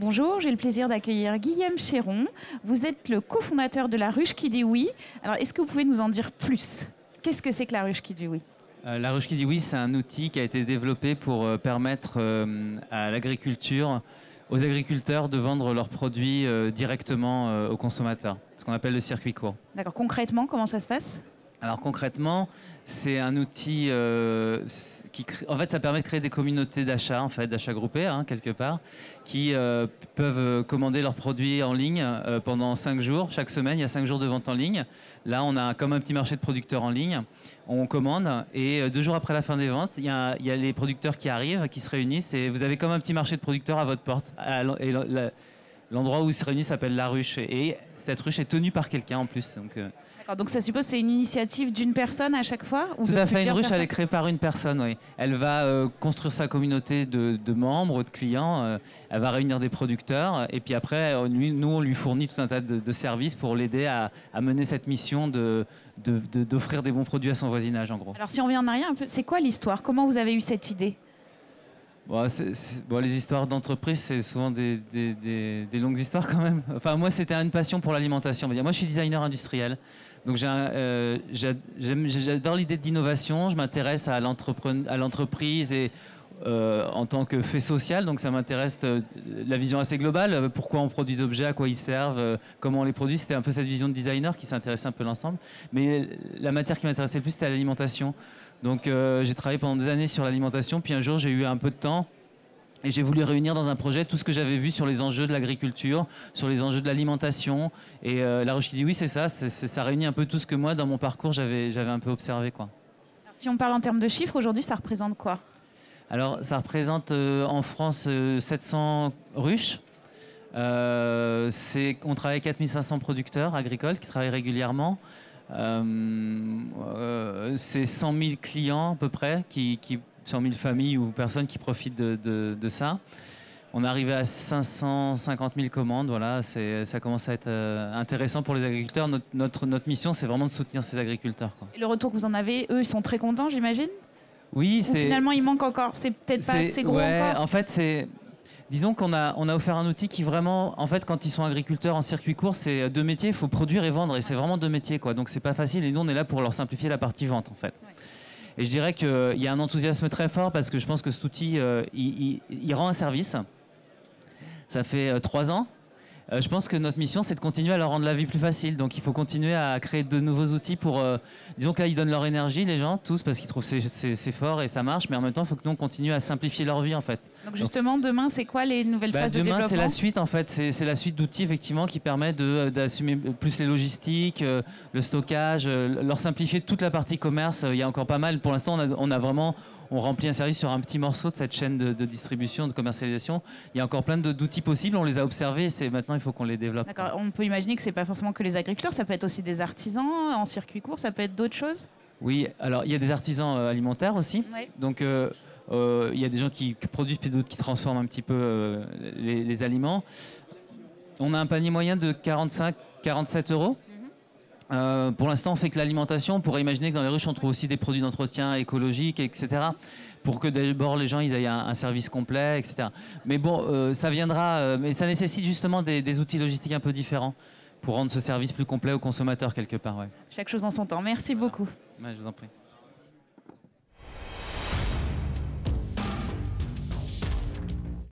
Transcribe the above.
Bonjour, j'ai le plaisir d'accueillir Guillaume Chéron. Vous êtes le cofondateur de La Ruche qui dit oui. Alors, est-ce que vous pouvez nous en dire plus? Qu'est-ce que c'est que La Ruche qui dit oui? La Ruche qui dit oui, c'est un outil qui a été développé pour permettre à l'agriculture, aux agriculteurs de vendre leurs produits directement aux consommateurs, ce qu'on appelle le circuit court. D'accord. Concrètement, comment ça se passe? Alors concrètement, c'est un outil en fait, ça permet de créer des communautés d'achat, en fait, d'achat groupés, hein, quelque part, qui peuvent commander leurs produits en ligne pendant 5 jours. Chaque semaine, il y a 5 jours de vente en ligne. Là, on a comme un petit marché de producteurs en ligne. On commande et 2 jours après la fin des ventes, il y a les producteurs qui arrivent, qui se réunissent et vous avez comme un petit marché de producteurs à votre porte. Et l'endroit où ils se réunissent s'appelle La Ruche et cette ruche est tenue par quelqu'un en plus. D'accord, donc ça suppose que c'est une initiative d'une personne à chaque fois ou tout de à fait, une plusieurs ruche personnes? elle est créée par une personne, oui. Elle va construire sa communauté de membres, de clients, elle va réunir des producteurs et puis après, nous on lui fournit tout un tas de services pour l'aider à mener cette mission d'offrir des bons produits à son voisinage en gros. Alors si on revient en arrière un peu, c'est quoi l'histoire? Comment vous avez eu cette idée? Bon, les histoires d'entreprise, c'est souvent des longues histoires quand même. Enfin, moi, c'était une passion pour l'alimentation. Moi, je suis designer industriel. Donc, j'adore l'idée d'innovation. Je m'intéresse à l'entreprise et en tant que fait social. Donc, ça m'intéresse la vision assez globale. Pourquoi on produit des objets, à quoi ils servent, comment on les produit. C'était un peu cette vision de designer qui s'intéressait un peu l'ensemble. Mais la matière qui m'intéressait le plus, c'était l'alimentation. Donc j'ai travaillé pendant des années sur l'alimentation, puis un jour j'ai eu un peu de temps et j'ai voulu réunir dans un projet tout ce que j'avais vu sur les enjeux de l'agriculture, sur les enjeux de l'alimentation. Et La Ruche qui dit oui, c'est ça, ça réunit un peu tout ce que moi, dans mon parcours, j'avais un peu observé, quoi. Alors, si on parle en termes de chiffres, aujourd'hui, ça représente quoi? Alors ça représente en France 700 ruches. On travaille avec 4500 producteurs agricoles qui travaillent régulièrement. C'est 100 000 clients à peu près, 100 000 familles ou personnes qui profitent de ça. On est arrivé à 550 000 commandes, voilà, ça commence à être intéressant pour les agriculteurs. Notre mission, c'est vraiment de soutenir ces agriculteurs, quoi. Et le retour que vous en avez, eux, ils sont très contents, j'imagine? Oui, Ou finalement, il manque encore, c'est peut-être pas assez gros encore? En fait, disons qu'on a offert un outil qui vraiment, en fait, quand ils sont agriculteurs en circuit court, c'est 2 métiers, il faut produire et vendre, et c'est vraiment 2 métiers, quoi. Donc c'est pas facile, et nous on est là pour leur simplifier la partie vente, en fait. Ouais. Et je dirais qu'il y a un enthousiasme très fort parce que je pense que cet outil, il rend un service. Ça fait 3 ans. Je pense que notre mission, c'est de continuer à leur rendre la vie plus facile. Donc il faut continuer à créer de nouveaux outils pour... disons que là, ils donnent leur énergie, les gens, tous, parce qu'ils trouvent que c'est fort et ça marche. Mais en même temps, il faut que nous, on continue à simplifier leur vie, en fait. Donc justement, demain, c'est quoi les nouvelles phases de développement? Demain, c'est la suite, en fait. C'est la suite d'outils, effectivement, qui permet d'assumer plus les logistiques, le stockage, leur simplifier toute la partie commerce. Il y a encore pas mal. Pour l'instant, on remplit un service sur un petit morceau de cette chaîne de distribution, de commercialisation. Il y a encore plein d'outils possibles, on les a observés, maintenant il faut qu'on les développe. D'accord, on peut imaginer que ce n'est pas forcément que les agriculteurs, ça peut être aussi des artisans en circuit court, ça peut être d'autres choses? Oui, alors il y a des artisans alimentaires aussi. Oui. Donc il y a des gens qui produisent puis d'autres qui transforment un petit peu les aliments. On a un panier moyen de 45-47 euros. Pour l'instant, on fait que l'alimentation. On pourrait imaginer que dans les ruches, on trouve aussi des produits d'entretien écologiques, etc. Pour que d'abord les gens ils aient un service complet, etc. Mais bon, ça viendra. Mais ça nécessite justement des outils logistiques un peu différents pour rendre ce service plus complet aux consommateurs quelque part. Ouais. Chaque chose en son temps. Merci beaucoup. Ouais, je vous en prie.